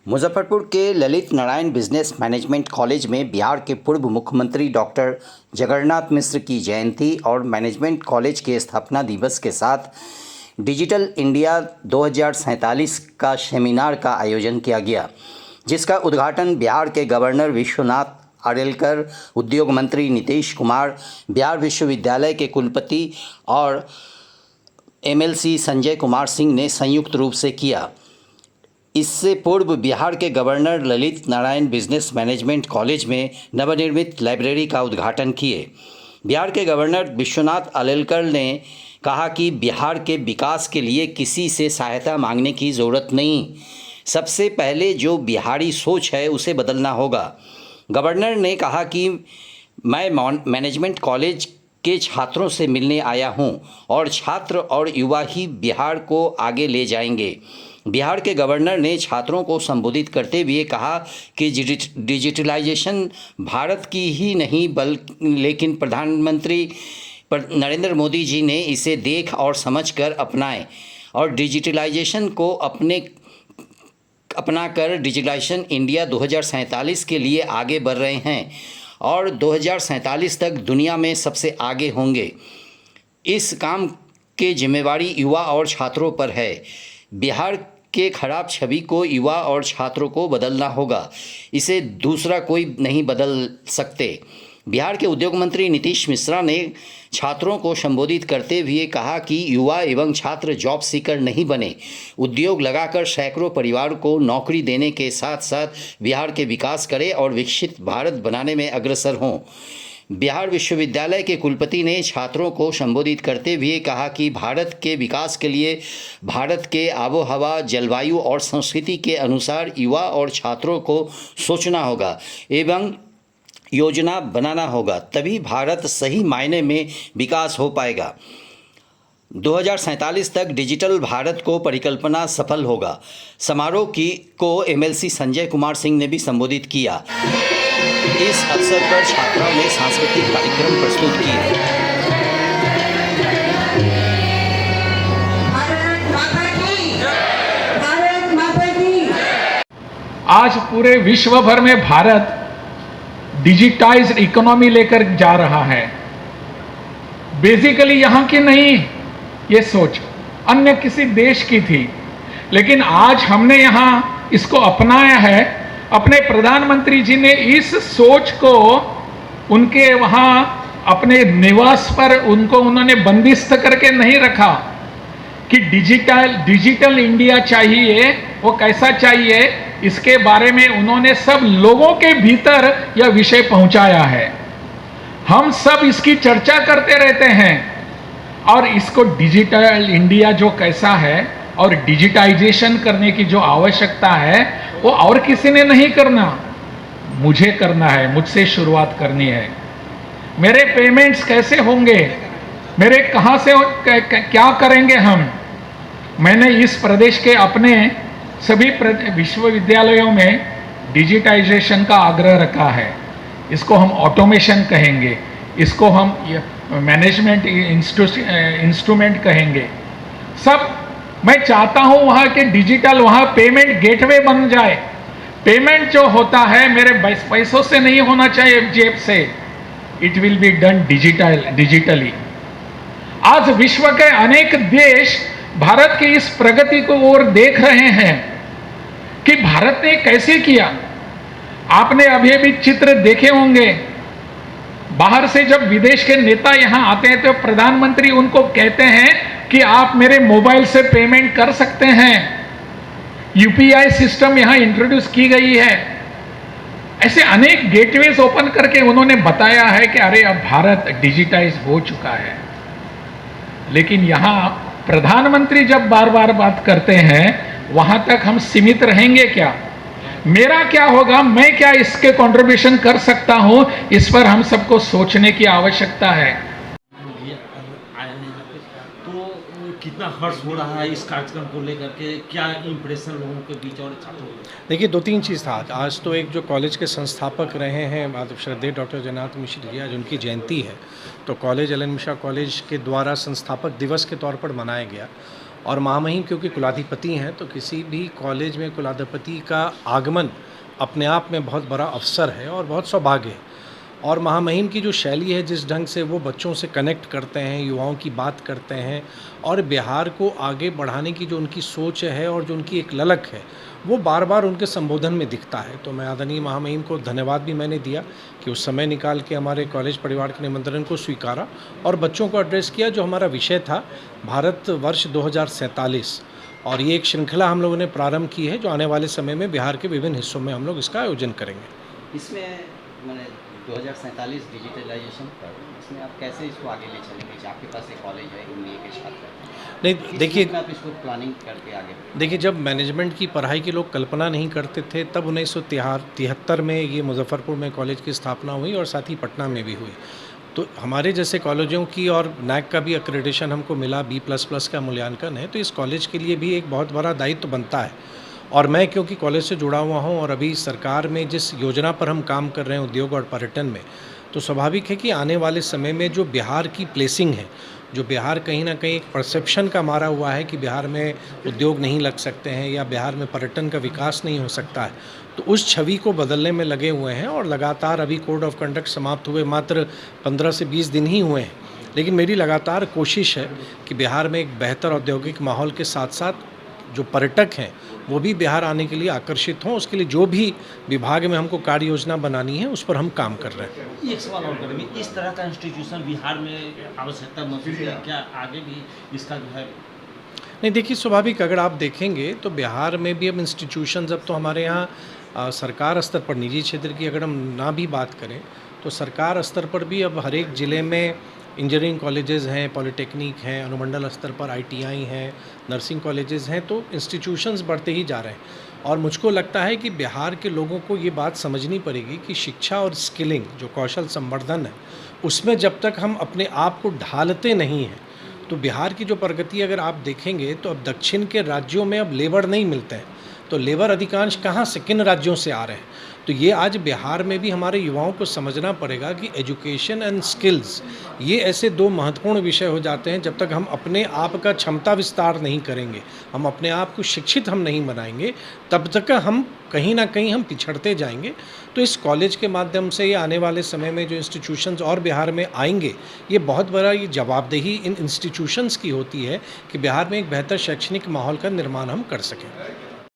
मुजफ्फरपुर के Lalit Narayan business management college में बिहार के पूर्व मुख्यमंत्री डॉक्टर जगन्नाथ मिश्र की जयंती और मैनेजमेंट कॉलेज के स्थापना दिवस के साथ डिजिटल इंडिया 2047 का सेमिनार का आयोजन किया गया, जिसका उद्घाटन बिहार के गवर्नर विश्वनाथ आर्लेकर, उद्योग मंत्री नीतीश कुमार, बिहार विश्वविद्यालय के कुलपति और एमएलसी संजय कुमार सिंह ने संयुक्त रूप से किया। इससे पूर्व बिहार के governor Lalit Narayan business management college में नवनिर्मित लाइब्रेरी का उद्घाटन किए। बिहार के गवर्नर विश्वनाथ आर्लेकर ने कहा कि बिहार के विकास के लिए किसी से सहायता मांगने की ज़रूरत नहीं, सबसे पहले जो बिहारी सोच है उसे बदलना होगा। गवर्नर ने कहा कि मैं मैनेजमेंट कॉलेज के छात्रों से मिलने आया हूं और छात्र और युवा ही बिहार को आगे ले जाएंगे। बिहार के गवर्नर ने छात्रों को संबोधित करते हुए कहा कि डिजिटलाइजेशन भारत की ही नहीं लेकिन प्रधानमंत्री नरेंद्र मोदी जी ने इसे देख और समझकर अपनाए और डिजिटलाइजेशन को अपनाकर डिजिटलाइजेशन इंडिया 2047 के लिए आगे बढ़ रहे हैं और 2047 तक दुनिया में सबसे आगे होंगे। इस काम की जिम्मेवारी युवा और छात्रों पर है। बिहार के खराब छवि को युवा और छात्रों को बदलना होगा, इसे दूसरा कोई नहीं बदल सकते। बिहार के उद्योग मंत्री नीतीश मिश्रा ने छात्रों को संबोधित करते हुए कहा कि युवा एवं छात्र जॉब सीकर नहीं बने, उद्योग लगाकर सैकड़ों परिवार को नौकरी देने के साथ साथ बिहार के विकास करें और विकसित भारत बनाने में अग्रसर हों। बिहार विश्वविद्यालय के कुलपति ने छात्रों को संबोधित करते हुए कहा कि भारत के विकास के लिए भारत के आबो हवा, जलवायु और संस्कृति के अनुसार युवा और छात्रों को सोचना होगा एवं योजना बनाना होगा, तभी भारत सही मायने में विकास हो पाएगा। 2047 तक डिजिटल भारत को परिकल्पना सफल होगा। समारोह को एमएलसी संजय कुमार सिंह ने भी संबोधित किया। इस अवसर पर छात्राओं ने सांस्कृतिक कार्यक्रम प्रस्तुत किए। आज पूरे विश्व भर में भारत डिजिटाइज्ड इकोनॉमी लेकर जा रहा है। बेसिकली यहाँ की नहीं ये सोच अन्य किसी देश की थी, लेकिन आज हमने यहाँ इसको अपनाया है। अपने प्रधानमंत्री जी ने इस सोच को उनके वहाँ अपने निवास पर उन्होंने बंदिस्त करके नहीं रखा कि डिजिटल इंडिया चाहिए, वो कैसा चाहिए, इसके बारे में उन्होंने सब लोगों के भीतर यह विषय पहुंचाया है। हम सब इसकी चर्चा करते रहते हैं और इसको डिजिटल इंडिया जो कैसा है और डिजिटाइजेशन करने की जो आवश्यकता है वो और किसी ने नहीं करना, मुझे करना है, मुझसे शुरुआत करनी है। मेरे पेमेंट्स कैसे होंगे, मेरे कहां से क्या करेंगे हम। मैंने इस प्रदेश के अपने सभी विश्वविद्यालयों में डिजिटाइजेशन का आग्रह रखा है। इसको हम ऑटोमेशन कहेंगे, इसको हम मैनेजमेंट इंस्ट्रूमेंट कहेंगे। सब मैं चाहता हूं वहां के डिजिटल, वहां पेमेंट गेटवे बन जाए। पेमेंट जो होता है मेरे पैसों से नहीं होना चाहिए जेब से, it will be done digitally. आज विश्व के अनेक देश भारत की इस प्रगति को ओर देख रहे हैं कि भारत ने कैसे किया। आपने अभी चित्र देखे होंगे, बाहर से जब विदेश के नेता यहां आते हैं तो प्रधानमंत्री उनको कहते हैं कि आप मेरे मोबाइल से पेमेंट कर सकते हैं। यूपीआई सिस्टम यहां इंट्रोड्यूस की गई है। ऐसे अनेक गेटवेज ओपन करके उन्होंने बताया है कि अरे अब भारत डिजिटाइज हो चुका है। लेकिन यहां प्रधानमंत्री जब बार बार बात करते हैं, वहां तक हम सीमित रहेंगे क्या? मेरा क्या होगा, मैं क्या इसके कंट्रीब्यूशन कर सकता हूं, इस पर हम सबको सोचने की आवश्यकता है। तो कितना हर्ष हो रहा है इस कार्यक्रम को लेकर के, क्या इंप्रेशन लोगों के बीच और छात्रों के? देखिए, 2-3 चीज़ था आज तो। एक जो कॉलेज के संस्थापक रहे हैं श्रद्धेय डॉक्टर जगन्नाथ मिश्र जी, आज उनकी जयंती है, तो college L N Mishra college के द्वारा संस्थापक दिवस के तौर पर मनाया गया और महामहिम क्योंकि कुलाधिपति हैं, तो किसी भी कॉलेज में कुलाधिपति का आगमन अपने आप में बहुत बड़ा अवसर है और बहुत सौभाग्य है। और महामहिम की जो शैली है, जिस ढंग से वो बच्चों से कनेक्ट करते हैं, युवाओं की बात करते हैं और बिहार को आगे बढ़ाने की जो उनकी सोच है और जो उनकी एक ललक है, वो बार बार उनके संबोधन में दिखता है। तो मैं आदरणीय महामहिम को धन्यवाद भी मैंने दिया कि उस समय निकाल के हमारे कॉलेज परिवार के निमंत्रण को स्वीकारा और बच्चों को एड्रेस किया। जो हमारा विषय था भारत वर्ष 2047, और ये एक श्रृंखला हम लोगों ने प्रारंभ की है जो आने वाले समय में बिहार के विभिन्न हिस्सों में हम लोग इसका आयोजन करेंगे। इसमें मैंने 2047 डिजिटलाइजेशन पर इसमें आप कैसे इसको आगे ले चलेंगे? आपके पास एक कॉलेज है, MBA के छात्र नहीं, देखिए, आप इसको प्लानिंग करके आगे देखिए, जब मैनेजमेंट की पढ़ाई की लोग कल्पना नहीं करते थे, तब 1973 में ये मुजफ्फरपुर में कॉलेज की स्थापना हुई और साथ ही पटना में भी हुई। तो हमारे जैसे कॉलेजों की और NAC का भी एक्रेडिटेशन हमको मिला, B++ का मूल्यांकन है, तो इस कॉलेज के लिए भी एक बहुत बड़ा दायित्व बनता है। और मैं क्योंकि कॉलेज से जुड़ा हुआ हूं और अभी सरकार में जिस योजना पर हम काम कर रहे हैं उद्योग और पर्यटन में, तो स्वाभाविक है कि आने वाले समय में जो बिहार की प्लेसिंग है, जो बिहार कहीं ना कहीं एक परसेप्शन का मारा हुआ है कि बिहार में उद्योग नहीं लग सकते हैं या बिहार में पर्यटन का विकास नहीं हो सकता है, तो उस छवि को बदलने में लगे हुए हैं। और लगातार अभी कोड ऑफ कंडक्ट समाप्त हुए मात्र 15 से 20 दिन ही हुए हैं, लेकिन मेरी लगातार कोशिश है कि बिहार में एक बेहतर औद्योगिक माहौल के साथ साथ जो पर्यटक हैं वो भी बिहार आने के लिए आकर्षित हों। उसके लिए जो भी विभाग में हमको कार्य योजना बनानी है उस पर हम काम कर रहे हैं। एक सवाल और करेंगे, इस तरह का इंस्टीट्यूशन बिहार में आवश्यकता महसूस है क्या? आगे भी इसका जो है नहीं, देखिए, स्वाभाविक अगर आप देखेंगे तो बिहार में भी अब इंस्टीट्यूशंस, अब तो हमारे यहाँ सरकार स्तर पर, निजी क्षेत्र की अगर हम ना भी बात करें तो सरकार स्तर पर भी अब हर एक ज़िले में इंजीनियरिंग कॉलेजेस हैं, पॉलिटेक्निक हैं, अनुमंडल स्तर पर ITI हैं, नर्सिंग कॉलेजेस हैं, तो इंस्टीट्यूशंस बढ़ते ही जा रहे हैं। और मुझको लगता है कि बिहार के लोगों को ये बात समझनी पड़ेगी कि शिक्षा और स्किलिंग, जो कौशल संवर्धन है, उसमें जब तक हम अपने आप को ढालते नहीं हैं, तो बिहार की जो प्रगति अगर आप देखेंगे तो अब दक्षिण के राज्यों में अब लेबर नहीं मिलते हैं, तो लेबर अधिकांश कहाँ से, किन राज्यों से आ रहे हैं? तो ये आज बिहार में भी हमारे युवाओं को समझना पड़ेगा कि एजुकेशन एंड स्किल्स ये ऐसे दो महत्वपूर्ण विषय हो जाते हैं। जब तक हम अपने आप का क्षमता विस्तार नहीं करेंगे, हम अपने आप को शिक्षित हम नहीं बनाएंगे, तब तक हम कहीं ना कहीं हम पिछड़ते जाएंगे। तो इस कॉलेज के माध्यम से ये आने वाले समय में जो इंस्टीट्यूशंस और बिहार में आएंगे, ये बहुत बड़ा ये जवाबदेही इन इंस्टीट्यूशंस की होती है कि बिहार में एक बेहतर शैक्षणिक माहौल का निर्माण हम कर सकें।